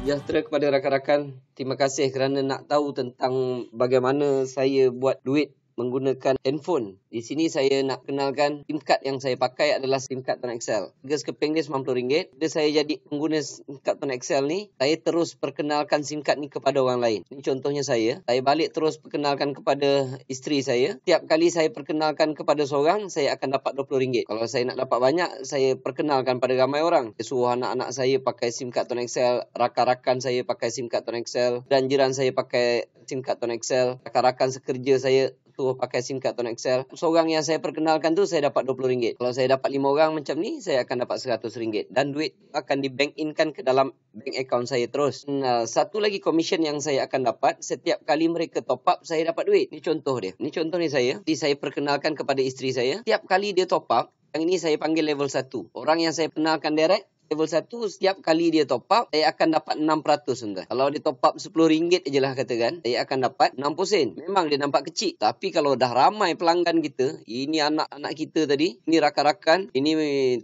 Sejahtera kepada rakan-rakan. Terima kasih kerana nak tahu tentang bagaimana saya buat duit menggunakan handphone. Di sini saya nak kenalkan SIM card yang saya pakai adalah SIM card Tone XL. Harga sekeping dia RM90. Bila saya jadi pengguna SIM card Tone XL ni, saya terus perkenalkan SIM card ni kepada orang lain. Ini contohnya saya balik terus perkenalkan kepada isteri saya. Tiap kali saya perkenalkan kepada seorang, saya akan dapat RM20. Kalau saya nak dapat banyak, saya perkenalkan pada ramai orang. Saya suruh anak-anak saya pakai SIM card Tone XL, rakan-rakan saya pakai SIM card Tone XL, dan jiran saya pakai SIM card Tone XL, rakan-rakan sekerja saya tu pakai SIM card Tone XL. Seorang yang saya perkenalkan tu saya dapat RM20. Kalau saya dapat 5 orang macam ni, saya akan dapat RM100 dan duit akan di bank in-kan ke dalam bank account saya terus. Satu lagi commission yang saya akan dapat setiap kali mereka top up, saya dapat duit. Ni contoh dia. Ni contoh ni saya. Jadi saya perkenalkan kepada isteri saya. Setiap kali dia top up, yang ini saya panggil level 1. Orang yang saya kenalkan direct level 1, setiap kali dia top up, saya akan dapat 6%. Tuan. Kalau dia top up RM10 je lah katakan, saya akan dapat 60 sen. Memang dia nampak kecil. Tapi kalau dah ramai pelanggan kita, ini anak-anak kita tadi, ini rakan-rakan, ini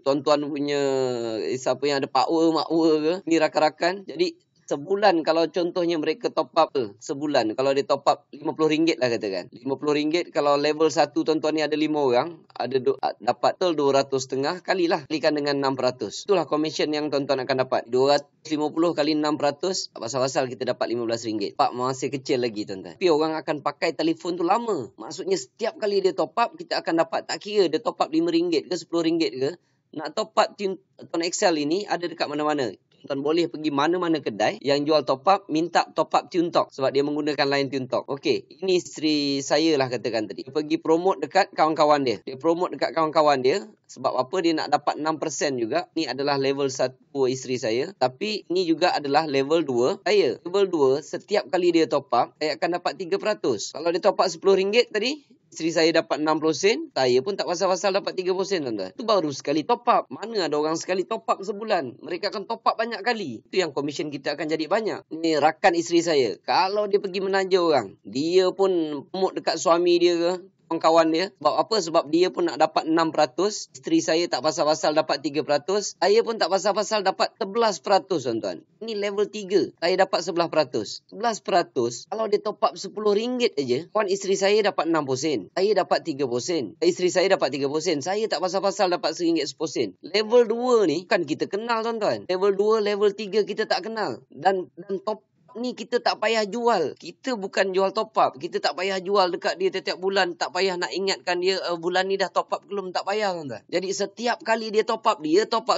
tuan-tuan punya, siapa yang ada power, makwa ke, ini rakan-rakan. Jadi, sebulan kalau contohnya mereka top up sebulan, kalau dia top up RM50 lah katakan. RM50 kalau level 1 tuan-tuan ni ada 5 orang, ada dapat 200.5 kalilah, kalikan dengan 6%. Itulah commission yang tuan-tuan akan dapat. 250 kali 6%, pasal-pasal kita dapat RM15. Pak masih kecil lagi tuan-tuan. Tapi orang akan pakai telefon tu lama. Maksudnya setiap kali dia top up, kita akan dapat, tak kira dia top up RM5 ke RM10 ke. Nak top up Tone XL ini ada dekat mana-mana. Tuan boleh pergi mana-mana kedai yang jual top up, minta top up TuneTalk sebab dia menggunakan line TuneTalk. Okey, ini isteri saya lah katakan tadi. Dia pergi promote dekat kawan-kawan dia. Dia promote dekat kawan-kawan dia sebab apa, dia nak dapat 6% juga. Ini adalah level 1 isteri saya. Tapi ini juga adalah level 2 saya. Level 2, setiap kali dia top up, saya akan dapat 3%. Kalau dia top up RM10 tadi, isteri saya dapat 60 sen, saya pun tak pasal-pasal dapat 30 sen tuan-tuan. Itu baru sekali top up. Mana ada orang sekali top up sebulan? Mereka akan top up banyak kali. Itu yang komisen kita akan jadi banyak. Ini rakan isteri saya. Kalau dia pergi menaja orang, dia pun promote dekat suami dia ke, kawan dia. Sebab apa? Sebab dia pun nak dapat 6%. Isteri saya tak pasal-pasal dapat 3%. Saya pun tak pasal-pasal dapat 11%, tuan-tuan. Ini level 3. Saya dapat 11%. 11%, kalau dia top up RM10 aja, kawan isteri saya dapat 60 sen. Saya dapat 30 sen. Isteri saya dapat 30 sen. Saya tak pasal-pasal dapat RM1 10 sen. Level 2 ni kan kita kenal, tuan-tuan. Level 2, level 3 kita tak kenal. Dan top ni kita tak payah jual. Kita bukan jual top up. Kita tak payah jual dekat dia setiap bulan. Tak payah nak ingatkan dia bulan ni dah top up belum. Tak payah tuan-tuan. Jadi setiap kali dia top up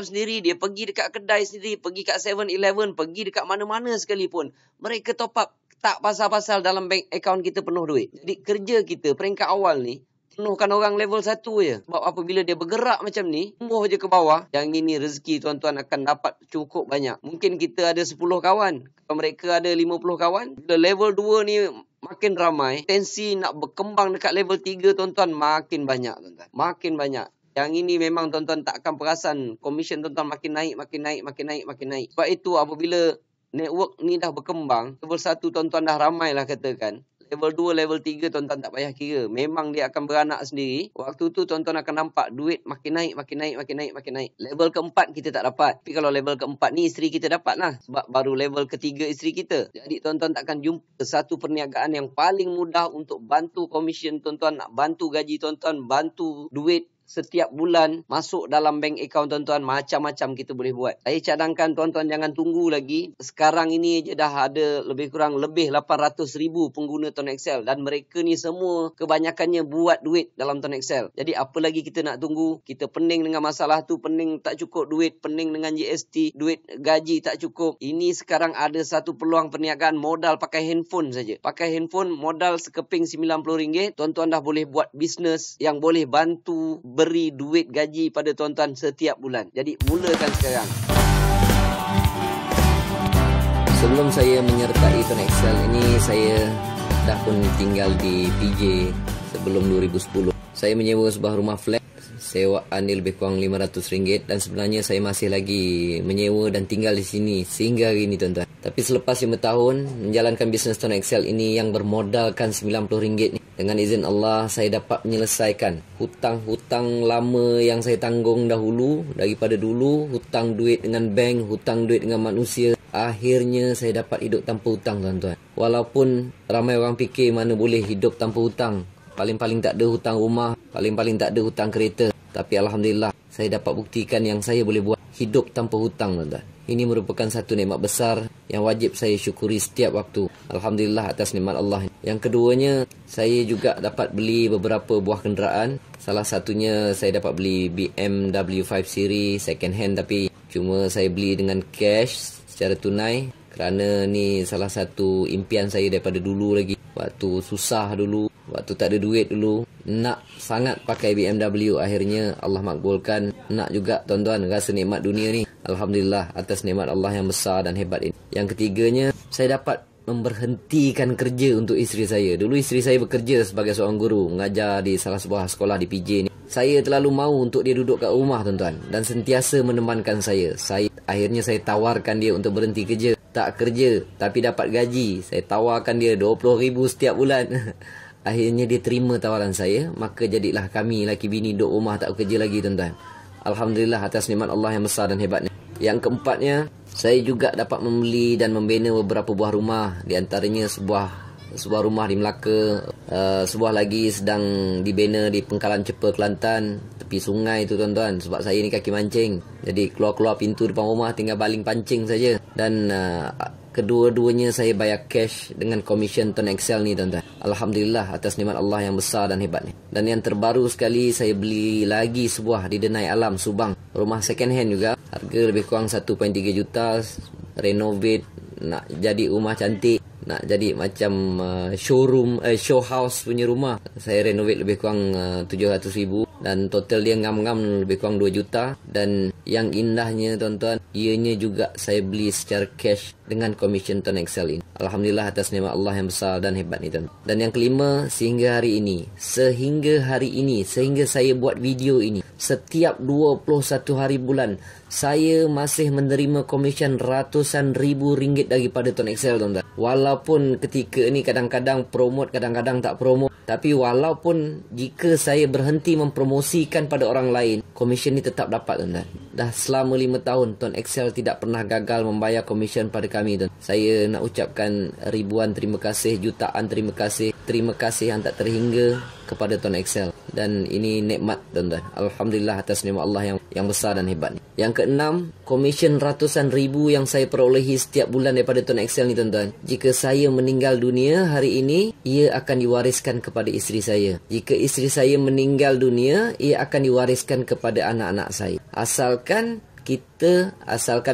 sendiri. Dia pergi dekat kedai sendiri, pergi kat 7-Eleven, pergi dekat mana-mana sekalipun. Mereka top up. Tak pasal-pasal dalam bank account kita penuh duit. Jadi kerja kita peringkat awal ni, penuhkan orang level 1 je. Sebab apabila dia bergerak macam ni, tumbuh je ke bawah, yang ini rezeki tuan-tuan akan dapat cukup banyak. Mungkin kita ada 10 kawan. Kalau mereka ada 50 kawan, bila level 2 ni makin ramai, tensi nak berkembang dekat level 3 tuan-tuan makin banyak tuan-tuan. Makin banyak. Yang ini memang tuan-tuan tak akan perasan. Komisen tuan-tuan makin naik. Sebab itu apabila network ni dah berkembang, level 1 tuan-tuan dah ramai lah katakan. Level 2, level 3 tuan-tuan tak payah kira. Memang dia akan beranak sendiri. Waktu tu tuan-tuan akan nampak duit makin naik. Level keempat kita tak dapat. Tapi kalau level keempat ni isteri kita dapat lah. Sebab baru level ketiga isteri kita. Jadi tuan-tuan takkan jumpa satu perniagaan yang paling mudah untuk bantu komisen tuan-tuan, nak bantu gaji tuan-tuan, bantu duit setiap bulan masuk dalam bank account tuan-tuan. Macam-macam kita boleh buat. Saya cadangkan tuan-tuan jangan tunggu lagi. Sekarang ini je dah ada lebih 800,000 pengguna Tone XL. Dan mereka ni semua kebanyakannya buat duit dalam Tone XL. Jadi apa lagi kita nak tunggu? Kita pening dengan masalah tu. Pening tak cukup duit. Pening dengan GST. Duit gaji tak cukup. Ini sekarang ada satu peluang perniagaan modal pakai handphone saja. Pakai handphone modal sekeping RM90. Tuan-tuan dah boleh buat bisnes yang boleh bantu beri duit gaji pada tuan-tuan setiap bulan. Jadi mulakan sekarang. Sebelum saya menyertai Tone XL ini, saya dah pun tinggal di PJ sebelum 2010. Saya menyewa sebuah rumah flat. Sewaan dia lebih kurang RM500 dan sebenarnya saya masih lagi menyewa dan tinggal di sini sehingga hari ini tuan-tuan. Tapi selepas 5 tahun menjalankan bisnes Tone XL ini yang bermodalkan RM90 ni, dengan izin Allah saya dapat menyelesaikan hutang-hutang lama yang saya tanggung dahulu. Daripada dulu, hutang duit dengan bank, hutang duit dengan manusia, Akhirnya saya dapat hidup tanpa hutang, tuan-tuan. Walaupun ramai orang fikir mana boleh hidup tanpa hutang. Paling-paling tak ada hutang rumah, paling-paling tak ada hutang kereta. Tapi Alhamdulillah, saya dapat buktikan yang saya boleh buat hidup tanpa hutang, tuan-tuan. Ini merupakan satu nikmat besar yang wajib saya syukuri setiap waktu. Alhamdulillah atas nikmat Allah. Yang keduanya, saya juga dapat beli beberapa buah kenderaan. Salah satunya saya dapat beli BMW 5 Series second hand, tapi cuma saya beli dengan cash secara tunai. Kerana ni salah satu impian saya daripada dulu lagi. Waktu susah dulu, waktu tak ada duit dulu, nak sangat pakai BMW. Akhirnya Allah makbulkan. Nak juga, tuan-tuan, rasa nikmat dunia ni. Alhamdulillah atas nikmat Allah yang besar dan hebat ini. Yang ketiganya, saya dapat memberhentikan kerja untuk isteri saya. Dulu isteri saya bekerja sebagai seorang guru, mengajar di salah sebuah sekolah di PJ ni. Saya terlalu mahu untuk dia duduk kat rumah, tuan-tuan, dan sentiasa menemankan saya. Akhirnya saya tawarkan dia untuk berhenti kerja. Tak kerja tapi dapat gaji. Saya tawarkan dia 20,000 setiap bulan. Akhirnya dia terima tawaran saya. Maka jadilah kami laki bini duduk rumah tak bekerja lagi, tuan-tuan. Alhamdulillah atas nikmat Allah yang besar dan hebatnya. Yang keempatnya, saya juga dapat membeli dan membina beberapa buah rumah. Di antaranya sebuah rumah di Melaka, sebuah lagi sedang dibina di Pengkalan Cepa, Kelantan, tepi sungai tu, tuan-tuan. Sebab saya ni kaki mancing, jadi keluar-keluar pintu depan rumah tinggal baling pancing saja. Dan kedua-duanya saya bayar cash dengan komisen Ton Excel ni, tuan-tuan. Alhamdulillah atas nikmat Allah yang besar dan hebat ni. Dan yang terbaru sekali, saya beli lagi sebuah di Denai Alam, Subang. Rumah second hand juga, harga lebih kurang 1.3 juta. Renovate, nak jadi rumah cantik, nak jadi macam showroom, show house punya rumah. Saya renovate lebih kurang 700,000. Dan total dia ngam-ngam lebih kurang 2 juta. Dan yang indahnya, tuan-tuan, ianya juga saya beli secara cash dengan komisen Ton Excel ini. Alhamdulillah atas nikmat Allah yang besar dan hebat ni, tuan. Dan yang kelima, sehingga hari ini, sehingga saya buat video ini, setiap 21 hari bulan, saya masih menerima komisen ratusan ribu ringgit daripada Ton Excel, tuan-tuan. Walaupun ketika ni kadang-kadang promote, kadang-kadang tak promote. Tapi walaupun jika saya berhenti mempromosikan pada orang lain, komisen ni tetap dapat, tuan-tuan. Dah selama 5 tahun Ton Excel tidak pernah gagal membayar komisen pada kami, tuan. Saya nak ucapkan ribuan terima kasih, jutaan terima kasih. Terima kasih yang tak terhingga kepada Ton Excel. Dan ini nikmat, tuan-tuan. Alhamdulillah atas nikmat Allah yang besar dan hebat ni. Yang keenam, komisen ratusan ribu yang saya perolehi setiap bulan daripada Ton Excel ni, tuan-tuan. Jika saya meninggal dunia hari ini, ia akan diwariskan kepada isteri saya. Jika isteri saya meninggal dunia, ia akan diwariskan kepada anak-anak saya. Asalkan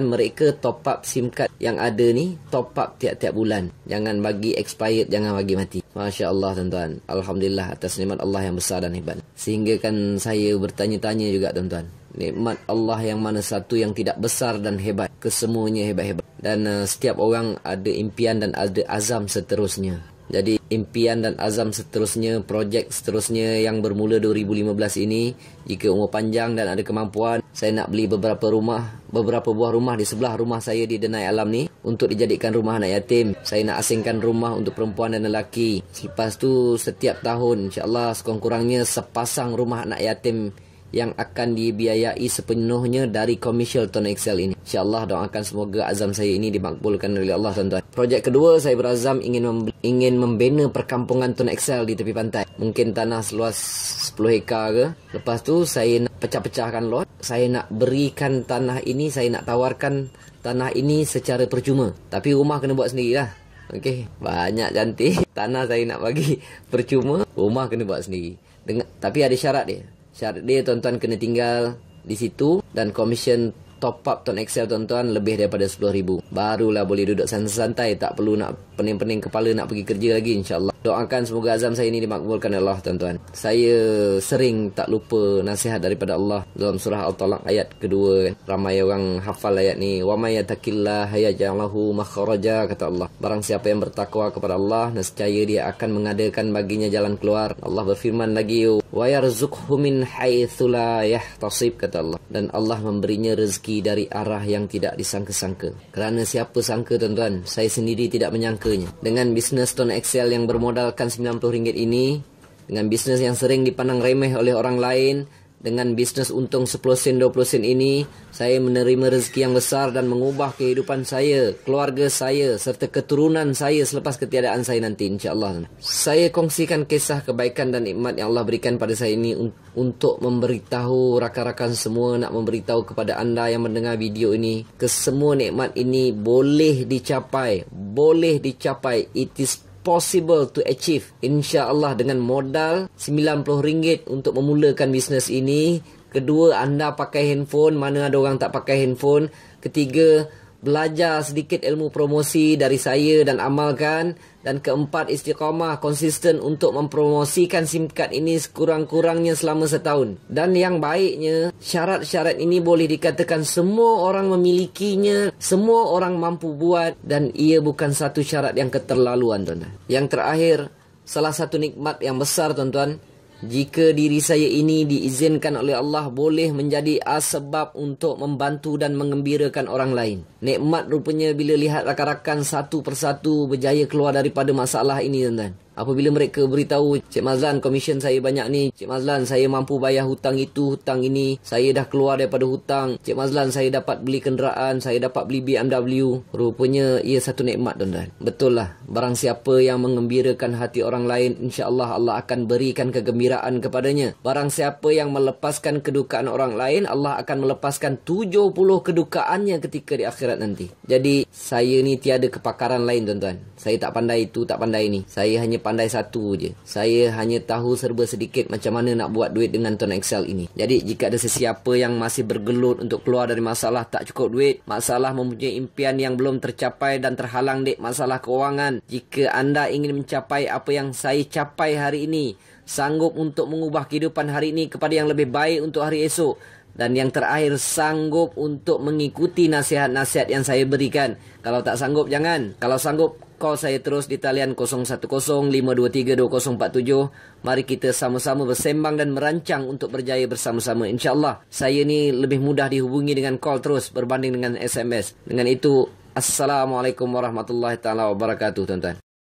mereka top up SIM card yang ada ni, top up tiap-tiap bulan. Jangan bagi expired, jangan bagi mati. Masya Allah, tuan-tuan. Alhamdulillah atas nikmat Allah yang besar dan hebat. Sehingga kan saya bertanya-tanya juga, tuan-tuan. Nikmat Allah yang mana satu yang tidak besar dan hebat. Kesemuanya hebat-hebat. Dan setiap orang ada impian dan ada azam seterusnya. Jadi impian dan azam seterusnya, projek seterusnya yang bermula 2015 ini, jika umur panjang dan ada kemampuan, saya nak beli beberapa buah rumah di sebelah rumah saya di Denai Alam ni untuk dijadikan rumah anak yatim. Saya nak asingkan rumah untuk perempuan dan lelaki. Lepas tu setiap tahun insya-Allah sekurang-kurangnya sepasang rumah anak yatim yang akan dibiayai sepenuhnya dari komersial Ton Excel ini. InsyaAllah doakan semoga azam saya ini dimakbulkan oleh Allah, tuan-tuan. Projek kedua, saya berazam ingin membina perkampungan Ton Excel di tepi pantai. Mungkin tanah seluas 10 hektar ke. Lepas tu saya nak pecah-pecahkan lot. Saya nak berikan tanah ini, saya nak tawarkan tanah ini secara percuma. Tapi rumah kena buat sendirilah. Okey, banyak cantik. Tanah saya nak bagi percuma, rumah kena buat sendiri. Tapi ada syarat dia. Syarat dia, tuan-tuan kena tinggal di situ dan komisen top up Ton Excel, tuan-tuan, lebih daripada 10,000. Barulah boleh duduk santai-santai, tak perlu nak pening-pening kepala nak pergi kerja lagi, insya-Allah. Doakan semoga azam saya ini dimakbulkan oleh Allah, tuan-tuan. Saya sering tak lupa nasihat daripada Allah dalam surah Al-Talaq ayat kedua, kan. Ramai orang hafal ayat ni. Wa may yattaqillaha yaj'al lahu makhraja, kata Allah. Barang siapa yang bertakwa kepada Allah, nescaya dia akan mengadakan baginya jalan keluar. Allah berfirman lagi, wa yarzuqhu min haitsu la yahtasib, kata Allah. Dan Allah memberinya rezeki dari arah yang tidak disangka-sangka. Kerana siapa sangka, tuan-tuan, saya sendiri tidak menyangkanya. Dengan bisnes Ton Excel yang bermodalkan RM90 ini, dengan bisnes yang sering dipandang remeh oleh orang lain, Dengan bisnes untung 10 sen 20 sen ini, saya menerima rezeki yang besar dan mengubah kehidupan saya, keluarga saya serta keturunan saya selepas ketiadaan saya nanti, insya-Allah. Saya kongsikan kisah kebaikan dan nikmat yang Allah berikan pada saya ini untuk memberitahu rakan-rakan semua, nak memberitahu kepada anda yang mendengar video ini, kesemua nikmat ini boleh dicapai. It is possible to achieve, insya-Allah, dengan modal RM90 untuk memulakan bisnes ini. Kedua, anda pakai handphone, mana ada orang tak pakai handphone. Ketiga, belajar sedikit ilmu promosi dari saya dan amalkan. Dan keempat, istiqamah, konsisten untuk mempromosikan SIM card ini sekurang-kurangnya selama setahun. Dan yang baiknya, syarat-syarat ini boleh dikatakan semua orang memilikinya, semua orang mampu buat, dan ia bukan satu syarat yang keterlaluan, tuan-tuan. Yang terakhir, salah satu nikmat yang besar, tuan-tuan, jika diri saya ini diizinkan oleh Allah boleh menjadi asbab untuk membantu dan mengembirakan orang lain. Nikmat rupanya bila lihat rakan-rakan satu persatu berjaya keluar daripada masalah ini, tuan-tuan. Apabila mereka beritahu, Cik Mazlan, komisen saya banyak ni. Cik Mazlan, saya mampu bayar hutang itu, hutang ini. Saya dah keluar daripada hutang. Cik Mazlan, saya dapat beli kenderaan. Saya dapat beli BMW. Rupanya ia satu nikmat, tuan-tuan. Betul lah. Barang siapa yang mengembirakan hati orang lain, insya-Allah Allah akan berikan kegembiraan kepadanya. Barang siapa yang melepaskan kedukaan orang lain, Allah akan melepaskan 70 kedukaannya ketika di akhirat nanti. Jadi, saya ni tiada kepakaran lain, tuan-tuan. Saya tak pandai itu, tak pandai ini. Saya hanya pandai satu je. Saya hanya tahu serba sedikit macam mana nak buat duit dengan Tuan Excel ini. Jadi jika ada sesiapa yang masih bergelut untuk keluar dari masalah tak cukup duit, masalah mempunyai impian yang belum tercapai dan terhalang masalah keuangan, jika anda ingin mencapai apa yang saya capai hari ini, sanggup untuk mengubah kehidupan hari ini kepada yang lebih baik untuk hari esok, dan yang terakhir, sanggup untuk mengikuti nasihat-nasihat yang saya berikan. Kalau tak sanggup, jangan. Kalau sanggup, call saya terus di talian 0105232047. Mari kita sama-sama bersembang dan merancang untuk berjaya bersama-sama. InsyaAllah, saya ni lebih mudah dihubungi dengan call terus berbanding dengan SMS. Dengan itu, Assalamualaikum warahmatullahi taala wabarakatuh, tuan-tuan.